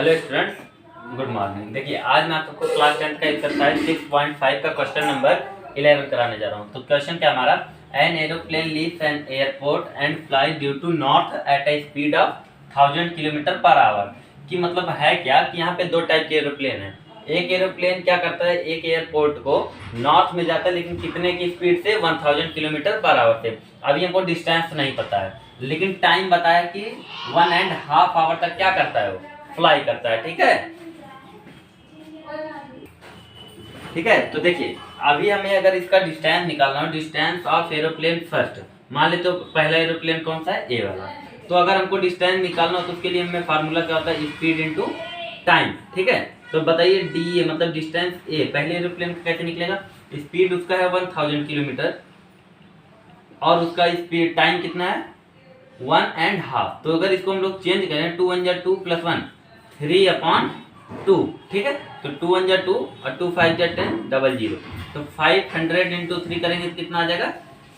Hello students, good morning. देखिए आज मैं आपको क्लास 10 का एक्सरसाइज 6.5 का क्वेश्चन नंबर 11 कराने जा रहा हूँ। तो क्वेश्चन क्या हमारा, an aeroplane leaves an airport and fly due to north at a speed of 1000 kilometre per hour. कि मतलब है क्या कि यहाँ पे दो टाइप के एरोप्लेन है। एक एरोप्लेन क्या करता है, एक एयरपोर्ट को नॉर्थ में जाता है, लेकिन कितने की स्पीड से, 1000 किलोमीटर पर आवर से। अभी हमको डिस्टेंस नहीं पता है, लेकिन टाइम बताया कि 1.5 आवर तक क्या करता है, वो फ्लाई करता है। ठीक है। तो देखिए अभी हमें अगर इसका डिस्टेंस निकालना हो, डिस्टेंस ऑफ एरोप्लेन फर्स्ट, मान ले तो पहला एरोप्लेन कौन सा है, ए वाला। तो अगर हमको डिस्टेंस निकालना हो तो उसके लिए हमें फार्मूला क्या होता है, स्पीड इनटू टाइम। ठीक है। तो बताइए डी ए मतलब डिस्टेंस ए, पहले एरोप्लेन का कैसे निकलेगा, स्पीड उसका है 1000 किलोमीटर और उसका स्पीड टाइम कितना है 1.5। तो अगर इसको हम लोग चेंज करें, 2 1 2 + 1 3/2। ठीक है। तो 2 1 2 और 2 5 10 00। तो 500 × 3 करेंगे तो कितना आ जाएगा,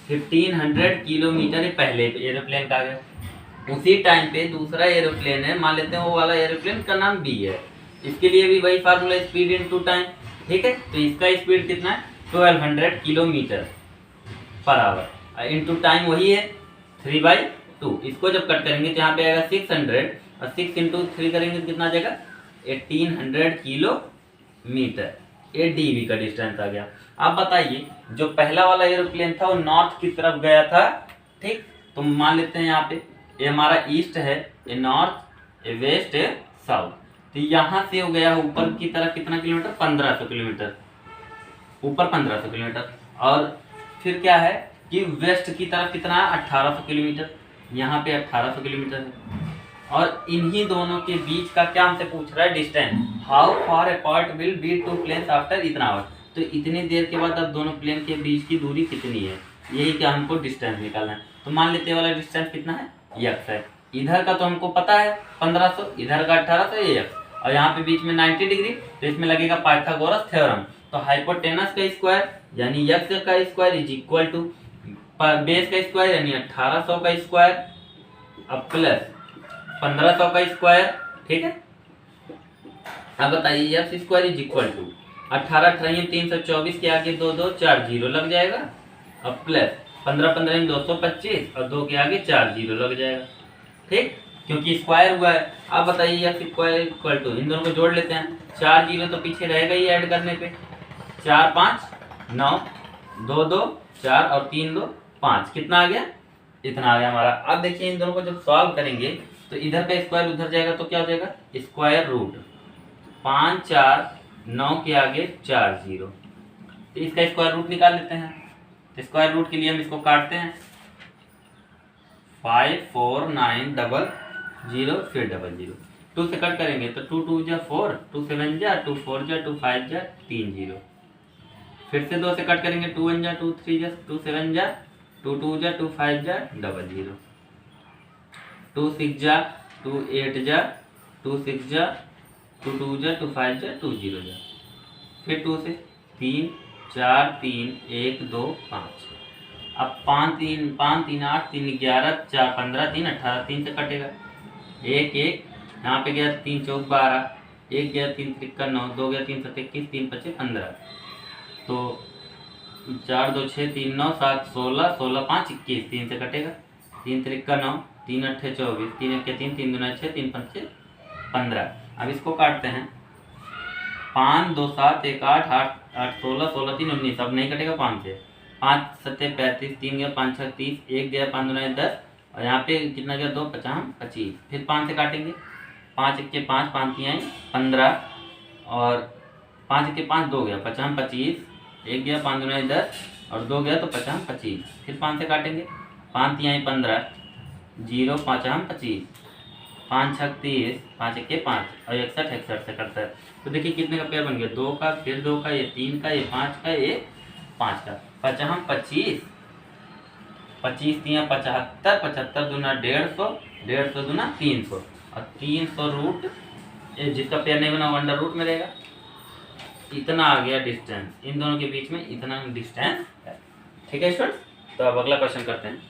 1500 किलोमीटर। पहले एरोप्लेन का आ गया। उसी टाइम पे दूसरा एरोप्लेन है, मान लेते हैं वो वाला एरोप्लेन का नाम बी है। इसके लिए भी वही फार्मूला, स्पीड इनटू टाइम। ठीक है। तो इसका स्पीड कितना है 1200 kilometre per our, into time वही है 3/2। इसको जब कट करेंगे तो यहाँ पे आएगा 600 और 6 × 3 करेंगे तो कितना आ जाएगा 1800 किलोमीटर। ये डीवी का डिस्टेंस आ गया। अब बताइए जो पहला वाला एरोप्लेन था वो नॉर्थ की तरफ गया था। ठीक। तो मान लेते हैं यहाँ पे ये हमारा ईस्ट है, ये नॉर्थ, ये वेस्ट, ये साउथ। तो यहाँ से वो गया ऊपर की तरफ कितना किलोमीटर, 1500 किलोमीटर, ऊपर 1500 किलोमीटर। और फिर क्या है कि वेस्ट की तरफ कितना है 1800 किलोमीटर, यहाँ पे 1800 किलोमीटर है। और इन्हीं दोनों के बीच का क्या हमसे पूछ रहा है, distance, how far apart will be two planes after इतना आवर। तो इतनी देर के बाद अब दोनों प्लेन के बीच की दूरी कितनी है, यही क्या हमको डिस्टेंस निकालना है। तो मान लेते वाला डिस्टेंस कितना है, यक्स है। इधर का तो हमको पता है 1500, इधर का 1800, ये यक्स। और यहाँ पे बीच में 90 डिग्री, तो इसमें लगेगा पाइथागोरस थ्योरम। तो हाइपोटेनस का स्क्वायर यानी यक्स का square is equal to base का स्क्वायर यानी 1800 का स्क्वायर अब प्लस 1500 का स्क्वायर। ठीक है। अब बताइए X square is equal to 18 18 324 के आगे 2 2 4 0 लग जाएगा। अब प्लस 15 15 225 और 2 के आगे 4 0 लग जाएगा। ठीक, क्योंकि स्क्वायर हुआ है। अब बताइए एक्स स्क्वायर इक्वल टू, इन दोनों को जोड़ लेते हैं, 4 0 तो पीछे रहेगा ही ऐड करने पे, 4 5 9 2 2 4 और 3 2 5, कितना आ गया, इतना आ गया हमारा। अब देखिए इन दोनों को जब सॉल्व करेंगे तो इधर का स्क्वायर उधर जाएगा तो क्या हो जाएगा, स्क्वायर रूट 5 4 9 के आगे 4 0। तो इसका स्क्वायर रूट निकाल लेते हैं। तो स्क्वायर रूट के लिए हम इसको काटते हैं, 5 4 9 0 0 फिर 0 0। 2 से कट करेंगे तो 2 2 जा 4, 2 7 जा 2 4 जा 2 5 जा 3 0। फिर से 2 से कट करेंगे, 2 1 जा 2 3 जा 2 7 जा 2 2 जा 2 5 जा 0 0। 2 6 जा 2 8 जा 2 6 जा 2 2 जा 2 5 जा 2 0 जा। फिर 2 से 3 4 3 1 2 5। अब 5 3 5 3 8 3 11 4 15 3 18, 3 से कटेगा 1 1, यहाँ पे गया 3 4 12, 1 गया 3 3 9, 2 गया 3 7 21, 3 5 15। तो 4 2 6 3 9 7 16 16 5 21, 3 से कटेगा 3 3 9, 3 8 24, 3 1 3 3 2 6 3 5 15। अब इसको काटते हैं, 5 2 7 1 8 8 8 16 16 3 19, अब नहीं कटेगा 5 से, 5 7 35, 3 गया 5 6 30, 1 गया 5 2 10 और यहाँ पे कितना गया 2 5 25। फिर 5 से काटेंगे, 5 1 के 5 5 3 15 और 5 1 के 5 2 गया 5 25, 1 गया 5 2 10 और 2 गया तो 5 25। फिर 5 से काटेंगे, 5 3 15 0 5 25, 5 6 30, 5 1 के 5 और 61 61 से करता है। तो देखिए कितने का पेयर बन गया, 2 का, फिर 2 का, ये 3 का, ये 5 का, ये 5 का, 5 25 25 3 75, 75 दूना 150, 150 दूना 300 और 300 रूट, जिसका पेयर नहीं बना अंडर रूट में रहेगा। इतना आ गया डिस्टेंस, इन दोनों के बीच में इतना डिस्टेंस है। ठीक है स्टूडेंट, तो अब अगला क्वेश्चन करते हैं।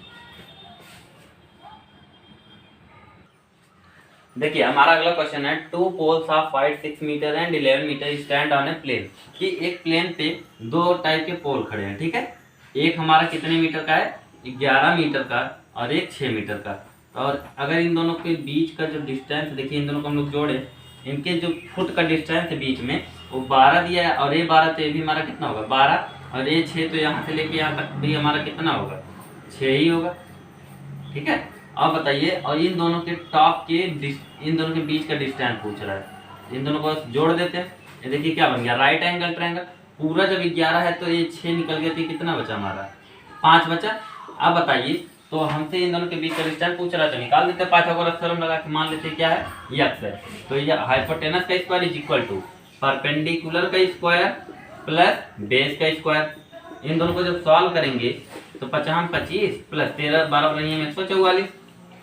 देखिए हमारा अगला क्वेश्चन है, two poles of 5 6 metre and 11 metre stand on a plane. कि एक प्लेन पे दो टाइप के पोल खड़े हैं, ठीक है। एक हमारा कितने मीटर का है, 11 मीटर का, और एक 6 मीटर का। और अगर इन दोनों के बीच का जो डिस्टेंस देखिए, इन दोनों को हम लोग जोड़े, इनके जो फुट का डिस्टेंस है बीच में वो 12 दिया है, और ये 12 तो ये भी हमारा कितना होगा 12, और ये 6 तो यहाँ से लेके यहाँ तक भी हमारा कितना होगा 6 ही होगा, ठीक है। अब बताइए, और इन दोनों के टॉप के इन दोनों के बीच का डिस्टेंस पूछ रहा है। इन दोनों को जोड़ देते हैं, ये देखिए क्या बन गया, राइट एंगल ट्रायंगल। पूरा जब 11 है तो ये 6 निकल गया, तो कितना बचा हमारा 5 बचा। अब बताइए, तो हमसे इन दोनों के बीच का डिस्टेंस पूछ रहा है, तो निकाल देते हैं पाइथागोरस थ्योरम लगा के। मान लेते हैं क्या है, यक्स है, तो ये हाइपोटेनस का square is equal to perpendicular का स्क्वायर प्लस बेस का स्क्वायर। इन दोनों को जब सॉल्व करेंगे तो 55 25 प्लस 13 12 रही है 144,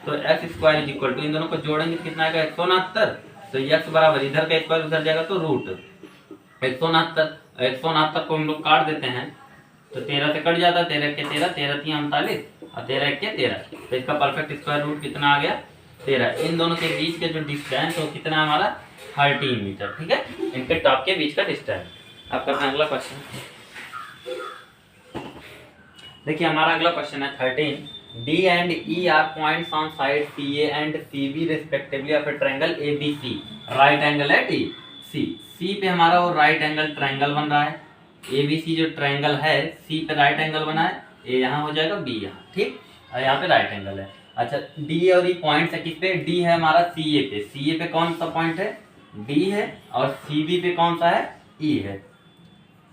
तो x square is equal to, इन दोनों को जोड़ेंगे तो कितना आएगा 169। तो एक्स बराबर इधर का स्क्वायर उधर जाएगा तो रूट 169। 169 को हम लोग काट देते हैं तो 13 से कट जाता है, 13 के 13, 13 3 39 और 13 के 13, तो इसका परफेक्ट स्क्वायर रूट कितना आ गया 13। इन दोनों के बीच के जो डिस्टेंस है वो कितना हमारा 13 मीटर, ठीक है, इनके टॉप के बीच का डिस्टेंस। अब करते हैं अगला क्वेश्चन। देखिए हमारा अगला क्वेश्चन है 13, D and E are points on side CA and CB respectively of a triangle ABC, right angle at E। C पे हमारा वो राइट एंगल ट्रायंगल बन रहा है, ABC जो ट्रायंगल है C पे राइट एंगल बना है, A यहाँ हो जाएगा B यहाँ, ठीक, और यहाँ पे राइट एंगल है। अच्छा D और E पॉइंट्स है किस पे, D है हमारा CA पे, CA पे कौन सा पॉइंट है D है, और CB पे कौन सा है E है।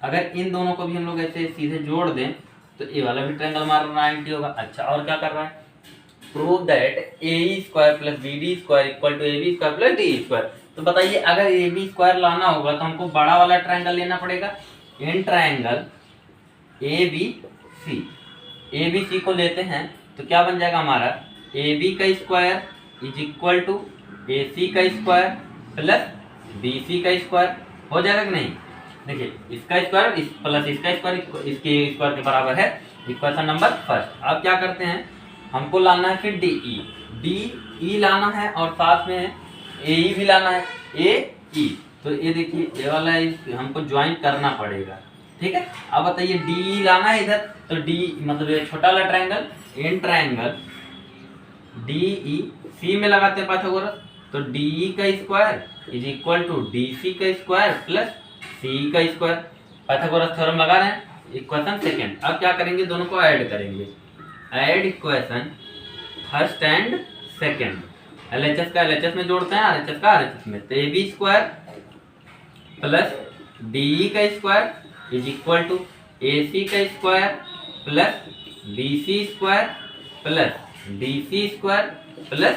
अगर इन दोनों को भी हम लोग ऐसे सीधे जोड़ दें तो ए वाला भी ट्रायंगल हमारा 90 होगा। अच्छा और क्या कर रहा है, prove that A square plus B D square equal to A B square plus D square. तो बताइए अगर ए बी स्क्वायर लाना होगा तो हमको बड़ा वाला ट्रायंगल लेना पड़ेगा। इन ट्रायंगल ए बी सी को लेते हैं तो क्या बन जाएगा हमारा, ए बी का square is equal to A C का स्क्वायर प्लस बी सी का स्क्वायर, हो जाएगा कि नहीं। देखिए इसका स्क्वायर प्लस इसका स्क्वायर इसके स्क्वायर के बराबर है, इक्वेशन नंबर फर्स्ट। अब क्या करते हैं, हमको लाना है फिर डी लाना है और साथ में ए ई भी लाना है, ए ई। तो ये देखिए ये वाला हमको ज्वाइन करना पड़ेगा, ठीक है। अब बताइए डी लाना है इधर, तो डी मतलब ये छोटा वाला ट्रायंगल, इन ट्रायंगल डी ई सी में लगाते हैं पाइथागोरस, तो डी ई का square is equal to D C का स्क्वायर प्लस सी का स्क्वायर। पाइथागोरस थ्योरम लगा रहे हैं, इक्वेशन सेकंड। अब क्या करेंगे, दोनों को ऐड करेंगे, add equation first and second. LHS का एलएचएस में जोड़ते हैं, आरएचएस का आरएचएस में, तो A B square plus D का square is equal to A C का square plus B C square plus D C square plus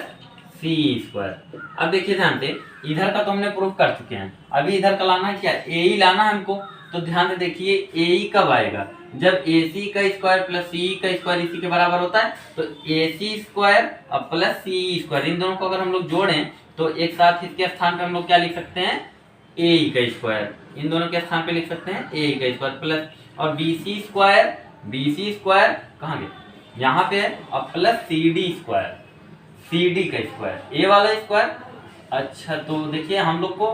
C square. अब देखिए ध्यान से, इधर का तो हमने प्रूव कर चुके हैं, अभी इधर का लाना है क्या, ए ई लाना है हमको। तो ध्यान से देखिए ए ई कब आएगा, जब ए सी का स्क्वायर प्लस सी का स्क्वायर इसी के बराबर होता है। तो ए सी स्क्वायर और प्लस सी स्क्वायर, इन दोनों को अगर हम लोग जोड़ें तो एक साथ इसके स्थान पे हम लोग क्या लिख सकते हैं, ए ई का स्क्वायर, इन दोनों के स्थान पे लिख सकते हैं ए ई का स्क्वायर प्लस, और बी सी स्क्वायर कहाँ गए, यहाँ पे है, और प्लस सी डी का स्क्वायर, ए वाला स्क्वायर। अच्छा तो देखिए हम लोग को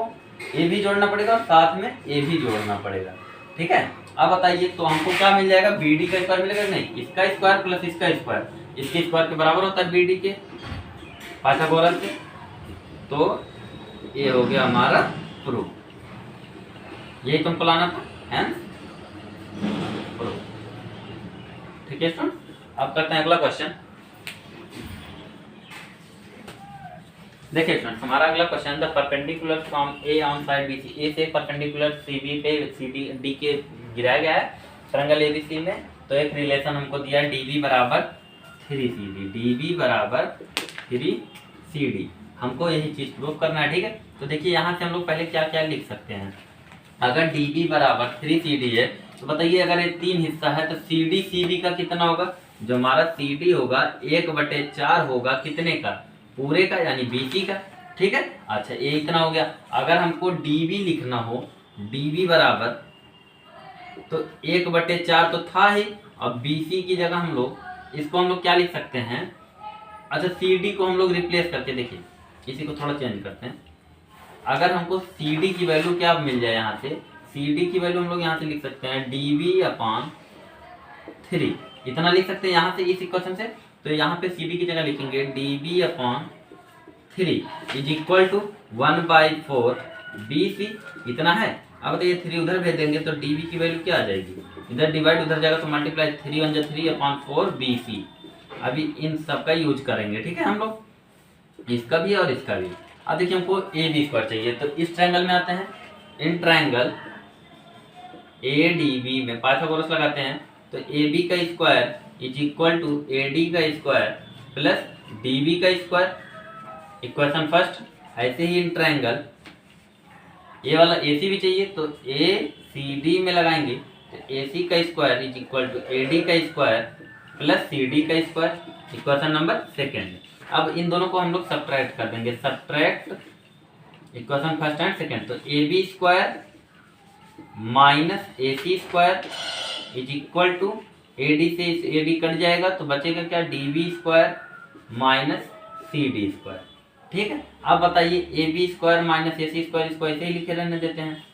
ए भी जोड़ना पड़ेगा और साथ में ए भी जोड़ना पड़ेगा, ठीक है। अब बताइए तो हमको क्या मिल जाएगा, बी डी का स्क्वायर मिलेगा नहीं, इसका स्क्वायर प्लस इसका स्क्वायर, इसके स्क्वायर के बराबर होता है बी डी के पाइथागोरस के। तो ये हो गया हमारा प्रूफ, यही तुमको लाना था, है प्रूफ, ठीक है स्टूडेंट। अब करते हैं अगला क्वेश्चन। देखिए फ्रेंड्स हमारा अगला question, the perpendicular from A on side B C, A से परपेंडिकुलर सी बी पे सी डी के गिराया गया है ट्रायंगल ए बी सी में। तो एक रिलेशन हमको दिया डी बी बराबर 3CD, डी बी बराबर 3CD, हमको यही चीज प्रूव करना है, ठीक है। तो देखिए यहाँ से हम लोग पहले क्या क्या लिख सकते हैं, अगर डी बी बराबर 3CD है तो बताइए अगर ये 3 हिस्सा है तो सी डी सी बी का कितना होगा, जो हमारा सी डी होगा 1/4 होगा कितने का, पूरे का, यानी बीसी का, ठीक है। अच्छा ये इतना हो गया। अगर हमको डीबी लिखना हो, डीबी बराबर तो 1/4 तो था ही, अब बीसी की जगह हम लोग इसको हम लोग क्या लिख सकते हैं, अच्छा सी डी को हम लोग रिप्लेस करके देखिए, इसी को थोड़ा चेंज करते हैं। अगर हमको सी डी की वैल्यू क्या मिल जाए, यहाँ से सी डी की वैल्यू हम लोग यहाँ से लिख सकते हैं dv/3, इतना लिख सकते हैं यहाँ से इस इक्वेशन से। तो यहाँ पे सी डी की जगह लिखेंगे dv/3 is equal to 1/4 BC, इतना है। अब बताइए 3 उधर भेज देंगे तो dv की वैल्यू क्या आ जाएगी, इधर डिवाइड उधर जाएगा तो मल्टीप्लाई, 3 1 3/4 BC। अभी इन सब का यूज करेंगे, ठीक है हम लोग, इसका भी और इसका भी। अब देखिए हमको ए बी स्क्वायर चाहिए, तो इस ट्रायंगल में आते हैं, in triangle A D B में पाइथागोरस लगाते हैं। तो ए बी का square is equal to A D का स्क्वायर प्लस डी बी का स्क्वायर, इक्वेशन फर्स्ट। ऐसे ही इन ट्रायंगल ये वाला ए सी भी चाहिए, तो ए सी डी में लगाएंगे तो ए सी का square is equal to A D का स्क्वायर प्लस सी डी का स्क्वायर, इक्वेशन नंबर सेकेंड। अब इन दोनों को हम लोग सब्ट्रैक्ट कर देंगे, subtract equation first and second. तो A B square minus A C square is equal to A D से ए डी कट जाएगा तो बचेगा क्या, D B square minus C D square, ठीक है। अब बताइए A B square minus A C square, इसको ऐसे ही लिखे रहने देते हैं।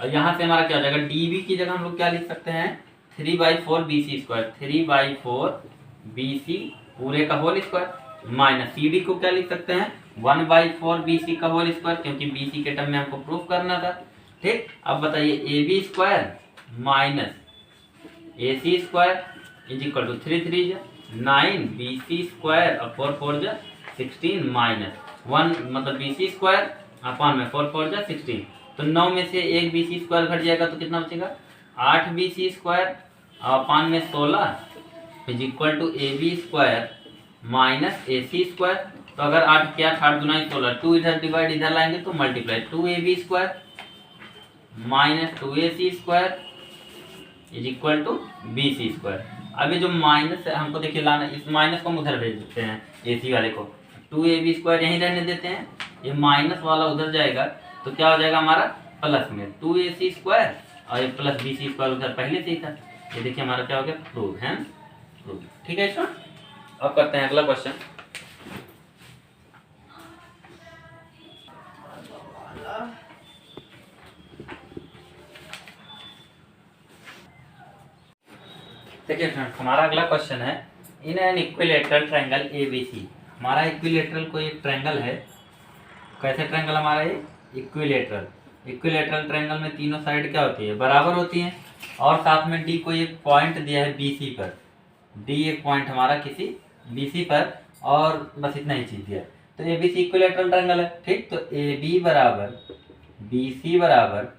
और यहाँ से हमारा क्या हो जाएगा, डी बी की जगह हम लोग क्या लिख सकते हैं, 3/4 BC स्क्वायर, 3/4 BC पूरे का whole square minus C D को क्या लिख सकते हैं, 1/4 BC का होल स्क्वायर, क्योंकि BC के टर्म में हमको प्रूफ करना था, ठीक। अब बताइए A B square minus A C square is equal to 3 3 9 BC square और 4 4 16 माइनस 1 मतलब BC स्क्वायर अपॉन में 4 4 16। तो 9 में से एक BC स्क्वायर घट जाएगा तो कितना बचेगा, 8 BC स्क्वायर अपॉन में 16 is equal to A B square minus A C square. तो अगर 8 क्या 8 गुना 16, 2 इधर डिवाइड इधर लाएंगे तो multiply, 2 A B square minus 2 A C square is equal to B C square. अभी जो माइनस हमको देखिए लाना, इस माइनस को हम उधर भेज देते हैं, ए सी वाले को 2 ए बी स्क्वायर यहीं रहने देते हैं, ये माइनस वाला उधर जाएगा तो क्या हो जाएगा हमारा प्लस में 2 ए सी स्क्वायर और ये प्लस बी सी स्क्वायर उधर पहले से ही था। ये देखिए हमारा क्या हो गया, प्रूव है, प्रूव, ठीक है स्टूडेंट। अब करते हैं अगला क्वेश्चन। देखिए फ्रेंड्स हमारा अगला क्वेश्चन है, in an equilateral triangle ABC. हमारा इक्विलेटरल कोई एक ट्रायंगल है, कैसे ट्रायंगल हमारा ये इक्विलेटरल। इक्विलेटरल ट्रायंगल में तीनों साइड क्या होती है, बराबर होती हैं, और साथ में डी को एक पॉइंट दिया है बीसी पर, डी एक पॉइंट हमारा किसी बीसी पर, और बस इतना ही चीज दिया है। तो एबीसी इक्विलेटरल ट्रायंगल है, ठीक। तो ए बी बराबर बी सी बराबर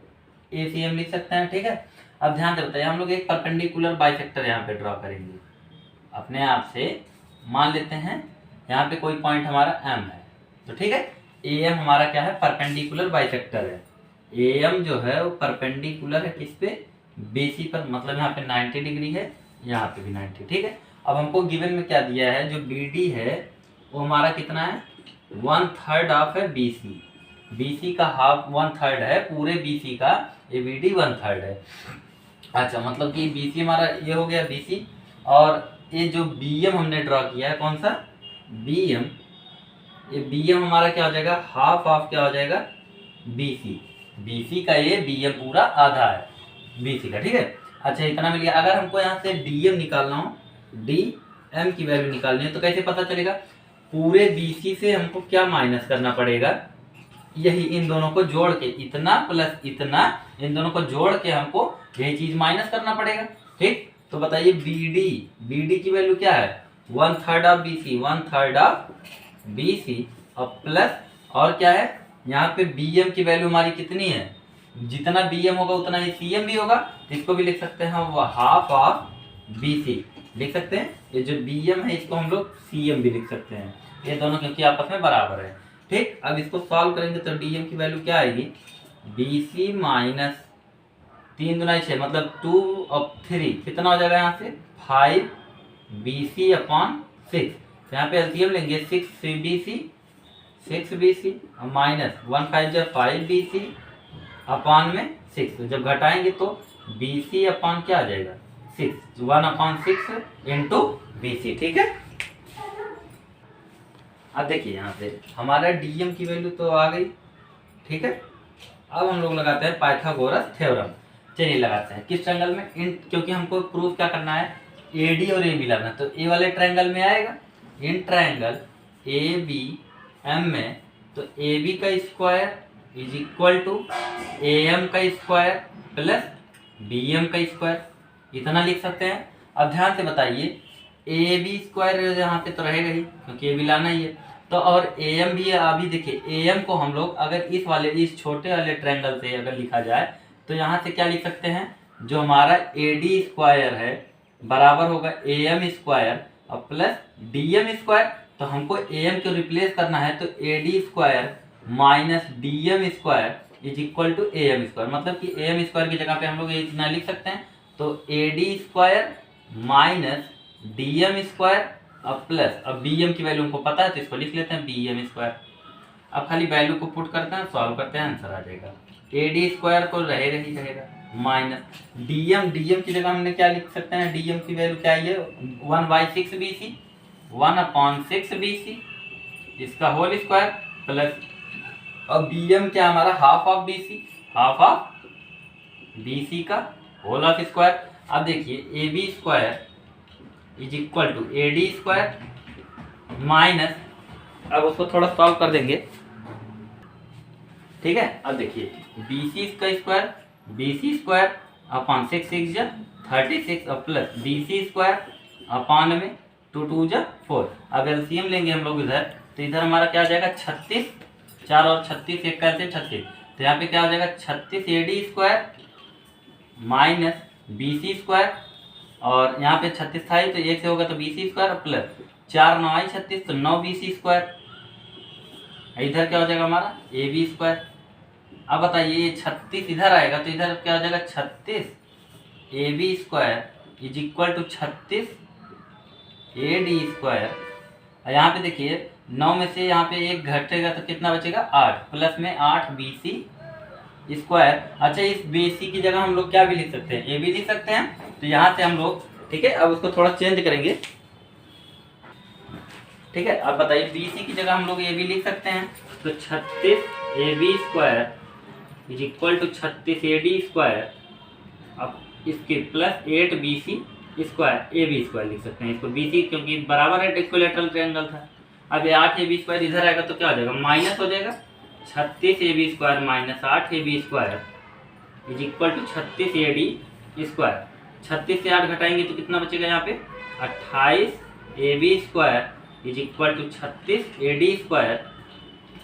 ए सी हम लिख सकते हैं, ठीक है। अब ध्यान से बताइए, हम लोग एक परपेंडिकुलर बाइसेक्टर यहाँ पे ड्रॉ करेंगे अपने आप से। मान लेते हैं यहाँ पे कोई पॉइंट हमारा एम है, तो ठीक है, ए एम हमारा क्या है, परपेंडिकुलर बाइसेक्टर है। ए एम जो है वो परपेंडिकुलर है किस पे, बीसी पर, मतलब यहाँ पे 90 डिग्री है, यहाँ पे भी 90, ठीक है। अब हमको गिवन में क्या दिया है, जो बी डी है वो हमारा कितना है, 1/3 ऑफ है बीसी, बीसी का हाफ 1/3 है, पूरे बीसी का ये बी डी 1/3 है। अच्छा, मतलब कि बीसी हमारा ये हो गया बीसी, और ये जो बीएम हमने ड्रॉ किया है, कौन सा बीएम, ये बीएम हमारा क्या हो जाएगा, हाफ ऑफ क्या हो जाएगा बीसी, बीसी का ये बीएम पूरा आधा है बीसी का, ठीक है। अच्छा, इतना मिल गया। अगर हमको यहाँ से डीएम निकालना हो, डीएम की वैल्यू निकालनी है, तो कैसे पता चलेगा, पूरे बीसी से हमको क्या माइनस करना पड़ेगा, यही इन दोनों को जोड़ के, इतना प्लस इतना, इन दोनों को जोड़ के हमको यही चीज माइनस करना पड़ेगा, ठीक। तो बताइए बीडी की वैल्यू क्या है, 1/3 ऑफ बीसी, 1/3 ऑफ बीसी, और प्लस और क्या है, यहाँ पे बीएम की वैल्यू हमारी कितनी है, जितना बीएम होगा उतना ही सीएम भी होगा, इसको भी लिख सकते हैं वो हाफ ऑफ बीसी लिख सकते हैं। ये जो बीएम है इसको हम लोग सीएम भी लिख सकते हैं, ये दोनों क्योंकि आपस में बराबर है, ठीक। अब इसको सॉल्व करेंगे तो डीएम की वैल्यू क्या आएगी, बीसी माइनस 3 दूना 6, मतलब 2 और 3 कितना हो जाएगा यहाँ से 5 BC अपॉन 6। यहाँ पे एलसीएम लेंगे 6 BC और माइनस 1 5 5 BC अपॉन में 6। तो जब घटाएंगे तो BC अपॉन क्या आ जाएगा 6, 1/6 इंटू BC, ठीक है। अब देखिए यहाँ पे हमारा डीएम की वैल्यू तो आ गई, ठीक है। अब हम लोग लगाते हैं पाइथागोरस थ्योरम। चलिए लगाते हैं किस ट्रायंगल में, इन क्योंकि हमको प्रूफ क्या करना है, एडी और ए बी लाना, तो ए वाले ट्रायंगल में आएगा, in triangle A B M में, तो ए बी का square is equal to A M का स्क्वायर प्लस बी एम का स्क्वायर, इतना लिख सकते हैं। अब ध्यान से बताइए, ए बी स्क्वायर यहाँ पे तो रहेगा ही क्योंकि ए बी लाना ही है, तो और ए एम भी है। अभी देखिए ए एम को हम लोग अगर इस छोटे वाले ट्रायंगल से अगर लिखा जाए तो यहाँ से क्या लिख सकते हैं, जो हमारा ए डी स्क्वायर है बराबर होगा ए एम स्क्वायर और प्लस डी एम स्क्वायर। तो हमको ए एम को रिप्लेस करना है, तो A D square minus D M square is equal to A M square, मतलब कि ए एम स्क्वायर की जगह पे हम लोग इतना लिख सकते हैं, तो A D square minus D M square अब प्लस, अब बी एम की वैल्यू हमको पता है तो इसको लिख लेते हैं बी एम स्क्वायर। अब खाली वैल्यू को पुट करते हैं, सॉल्व करते हैं, आंसर आ जाएगा। ए डी स्क्वायर को रहेगा ही रहेगा माइनस डी एम की जगह हमने क्या लिख सकते हैं, डी एम की वैल्यू क्या है, 1/6 बी सी, 1/6 बी सी इसका होल स्क्वायर प्लस, अब बी एम क्या हमारा half of B C, half of B C का होल ऑफ स्क्वायर। अब देखिए A B square is equal to A D square minus, अब उसको थोड़ा सॉल्व कर देंगे, ठीक है। अब देखिए बी सी का स्क्वायर अपॉन 6 6 जा 36 और plus B C square upon में 2 2 जा 4। अब एलसीएम लेंगे हम लोग इधर, तो इधर हमारा क्या आ जाएगा 36, 4 और 36 एक कैसे 36, तो यहाँ पे क्या हो जाएगा 36 A D square minus B C square, और यहाँ पे 36 था ही तो एक से होगा तो बी सी स्क्वायर प्लस 4 9 आई 36 तो 9 बी सी स्क्वायर, इधर क्या हो जाएगा हमारा ए बी स्क्वायर। अब बताइए ये 36 इधर आएगा तो इधर क्या हो जाएगा 36 A B square is equal to 36 A D square. यहाँ पे देखिए 9 में से यहाँ पे एक घटेगा तो कितना बचेगा 8 प्लस में 8 बी सी स्क्वायर। अच्छा इस बी सी की जगह हम लोग क्या भी लिख सकते हैं, ए बी लिख सकते हैं, तो यहाँ से हम लोग, ठीक है, अब उसको थोड़ा चेंज करेंगे, ठीक है। अब बताइए बी सी की जगह हम लोग ए बी लिख सकते हैं, तो 36 A B square is equal to 36 A D square, अब इसके plus 8 B C square A B square लिख सकते हैं इसको, बी सी क्योंकि बराबर है इक्विलैटरल ट्रायंगल था। अब 8 ए बी स्क्वायर इधर आएगा तो क्या हो जाएगा माइनस हो जाएगा, 36 A B square minus 8 A B square is equal to 36 A D square. 36 से 8 घटाएंगे तो कितना बचेगा यहाँ पे 28 A B square is equal to 36 A D square.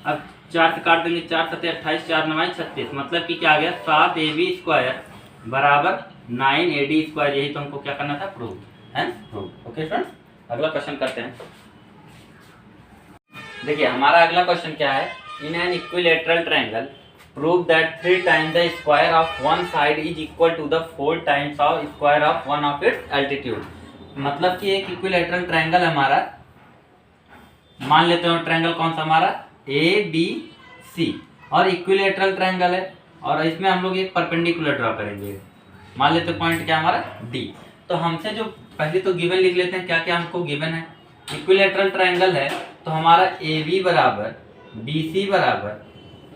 अब 4 से काट देंगे, 4 7 28, 4 9 36, मतलब कि क्या आ गया 7 ए बी स्क्वायर बराबर 9 ए डी स्क्वायर। यही तो हमको क्या करना था, प्रूव है, प्रूव। ओके फ्रेंड्स, अगला क्वेश्चन करते हैं। देखिए हमारा अगला क्वेश्चन क्या है, in an equilateral triangle prove that 3 times the square of one side is equal to the 4 times of square of one of its altitude। मतलब कि एक इक्विलैटरल ट्रायंगल हमारा, मान लेते हैं ट्रायंगल कौन सा हमारा ए बी सी, और इक्विलैटरल ट्रायंगल है, और इसमें हम लोग एक परपेंडिकुलर ड्रॉ करेंगे, मान लेते पॉइंट क्या हमारा डी। तो हमसे जो पहले तो गिवन लिख लेते हैं, क्या क्या हमको गिवन है, इक्विलैटरल ट्रायंगल है तो हमारा ए बी बराबर बी सी बराबर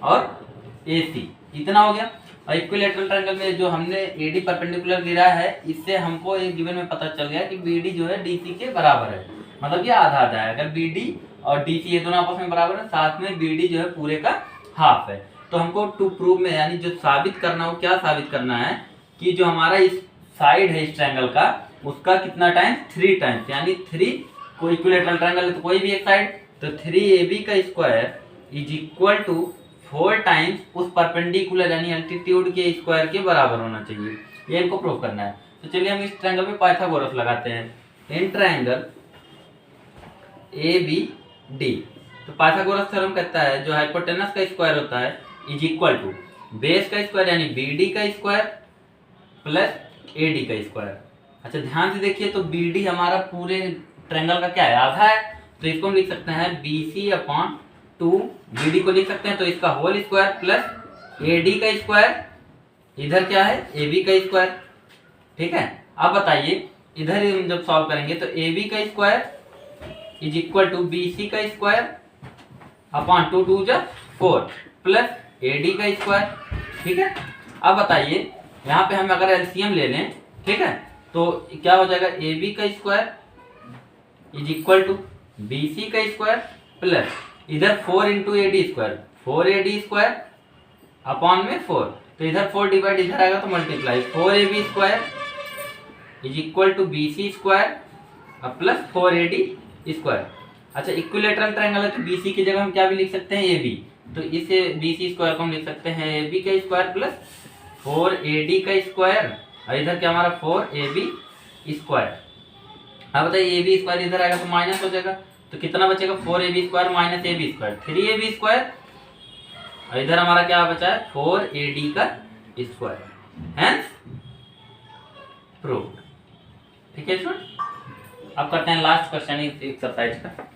और ए सी, इतना हो गया। और इक्विलैटरल ट्रायंगल में जो हमने ए डी परपेंडिकुलर गिरा है, इससे हमको एक गिवन में पता चल गया कि बी डी जो है डी सी के बराबर है, मतलब ये आधा आधा है। अगर बी डी और डी सी ये दोनों आपस में बराबर है, साथ में बी डी जो है पूरे का हाफ है। तो हमको टू प्रूव में, यानी जो साबित करना हो, क्या साबित करना है कि जो हमारा इस साइड है इस ट्रायंगल का, उसका कितना टाइम्स 3 टाइम्स, यानी 3 को इक्विलैटरल ट्रायंगल है तो कोई भी एक साइड, तो 3ab का square is equal to 4 times उस परपेंडिकुलर यानी एल्टीट्यूड के स्क्वायर के बराबर होना चाहिए। ये इनको प्रूव करना है। तो चलिए हम इस ट्रायंगल में पाइथागोरस लगाते हैं। In triangle A B D, तो पाइथागोरस थ्योरम कहता है जो हाइपोटेनस का स्क्वायर होता है इज इक्वल टू बेस का स्क्वायर यानी बी डी का स्क्वायर प्लस ए डी का स्क्वायर। अच्छा ध्यान से देखिए, तो बी डी हमारा पूरे ट्रायंगल का क्या है, आधा है, तो इसको हम लिख सकते हैं B C upon 2, B D को लिख सकते हैं तो इसका whole square plus A D का स्क्वायर, इधर क्या है ए बी का स्क्वायर। ठीक है, अब बताइए इधर हम जब सॉल्व करेंगे तो ए बी का square is equal to B C का स्क्वायर अपॉन 2 2 जा 4 प्लस AD का स्क्वायर। ठीक है, अब बताइए यहाँ पे हम अगर एलसीएम ले लें, ठीक है, तो क्या हो जाएगा, AB का square is equal to BC का स्क्वायर प्लस इधर 4 into AD square, 4AD square upon में 4, तो इधर 4 डिवाइड इधर आएगा तो multiply 4AB square is equal to BC square plus 4AD square. अच्छा, इक्विलेटरल ट्रायंगल है तो BC की जगह हम क्या भी लिख सकते हैं, AB, तो इस BC स्क्वायर को हम लिख सकते हैं AB का स्क्वायर प्लस 4AD का स्क्वायर, और इधर क्या हमारा 4AB स्क्वायर। अब बताइए AB स्क्वायर इधर आएगा तो माइनस हो जाएगा, तो कितना बचेगा, 4AB square minus AB square 3AB square, और इधर हमारा क्या बचा है 4AD का स्क्वायर, हेंस प्रूव्ड। ठीक है स्टूडेंट, अब करते हैं लास्ट क्वेश्चन इस एक्सरसाइज का।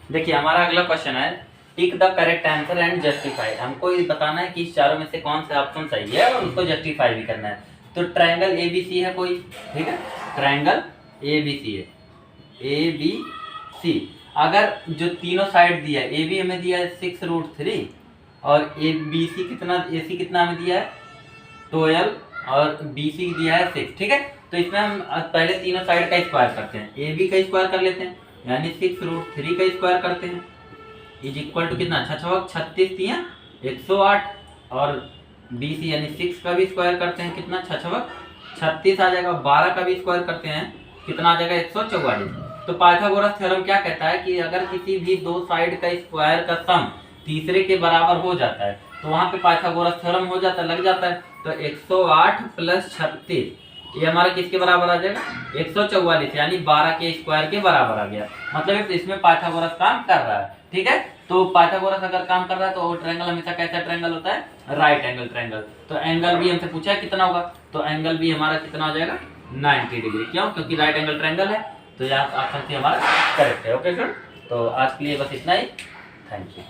देखिए हमारा अगला क्वेश्चन है, tick the correct answer and justify. हमको ये बताना है कि इस चारों में से कौन सा ऑप्शन सही है और उसको जस्टिफाई भी करना है। तो ट्रायंगल ABC है कोई, ठीक है, ट्रायंगल ABC है, ABC, अगर जो तीनों साइड दिया है, AB हमें दिया है 6√3 और ABC कितना, AC कितना हमें दिया है 12 और BC दिया है 6, ठीक है, तो इसमें हम पहले तीनों साइड का स्क्वायर करते हैं, AB का स्क्वायर कर लेते हैं, यानी 6√3 का स्क्वायर करते हैं इज इक्वल टू कितना, 36 तिया 108, और BC यानी 6 का भी स्क्वायर करते हैं, कितना 36 आ जाएगा, 12 का भी स्क्वायर करते हैं, कितना आ जाएगा 144। तो पाइथागोरस थ्योरम क्या कहता है कि अगर किसी भी दो साइड का स्क्वायर का सम तीसरे के बराबर हो जाता है तो वहां पे पाइथागोरस थ्योरम हो जाता है, लग जाता है। तो 108 प्लस 36 ये हमारा किसके बराबर आ जाएगा, 144, यानी 12 के स्क्वायर के बराबर आ गया। मतलब इसमें पाइथागोरस काम कर रहा है। ठीक है, तो पाइथागोरस अगर काम कर रहा है तो वो ट्रायंगल हमेशा कैसा ट्रायंगल होता है, राइट एंगल ट्रायंगल। तो एंगल भी हमसे पूछा है कितना होगा, तो एंगल भी हमारा कितना हो जाएगा 90 डिग्री। क्यों, क्योंकि राइट एंगल ट्रायंगल है, तो यहाँ ऑप्शन सी हमारा करेक्ट है। ओके स्टूडेंट, तो आज के लिए बस इतना ही, थैंक यू।